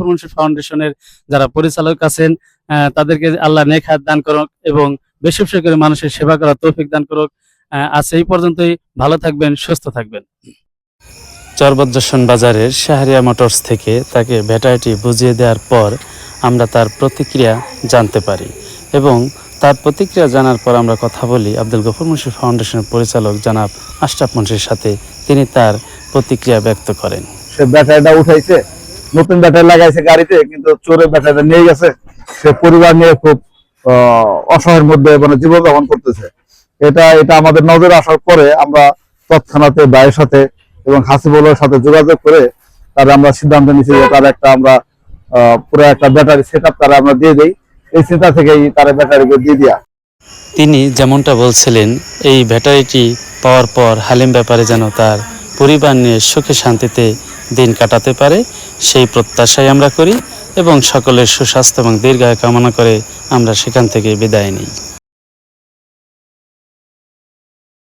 গফুর মুন্সি ফাউন্ডেশনের যারা পরিচালক আছেন, তাদেরকে আল্লাহ নেক হায়াত দান করুক এবং বেশি বেশি করে মানুষের সেবা করার তৌফিক দান করুক। আজ এই পর্যন্তই। ভালো থাকবেন, সুস্থ থাকবেন। চরবদ্রসন বাজারের শাহরিয়া মোটরস থেকে তাকে ব্যাটারিটি বুঝিয়ে দেওয়ার পর আমরা তার প্রতিক্রিয়া জানতে পারি এবং তার প্রতিক্রিয়া জানার পর আমরা কথা বলি আব্দুল গফুর মুন্সি ফাউন্ডেশনের পরিচালক জনাব আশরাফ মুন্সির সাথে। তিনি তার প্রতিক্রিয়া ব্যক্ত করেন। সে ব্যাটারিটা উঠাইছে, নতুন ব্যাটারি লাগাইছে গাড়িতে, কিন্তু চোরে ব্যাটারিটা নিয়ে গেছে। সে পরিবার নিয়ে খুব অসহায়ের মধ্যে মানে জীবনযাপন করতেছে। এটা আমাদের নজরে আসার পরে আমরা তৎক্ষণাৎ ভাইয়ের সাথে এবং হাসিবুলের সাথে যোগাযোগ করে তারা আমরা সিদ্ধান্ত নিয়েছি যে তার একটা আমরা পুরো একটা ব্যাটারি সেটআপ তারা আমরা দিয়ে দেই। এই চিন্তা থেকেই তারা ব্যাটারিকে দিয়ে দেয়া। তিনি যেমনটা বলছিলেন, এই ব্যাটারিটি পাওয়ার পর হালিম ব্যাপারে যেন তার পরিবার নিয়ে সুখে শান্তিতে দিন কাটাতে পারে সেই প্রত্যাশাই আমরা করি এবং সকলের সুস্বাস্থ্য এবং দীর্ঘায়ু কামনা করে আমরা সেখান থেকে বিদায় নিই।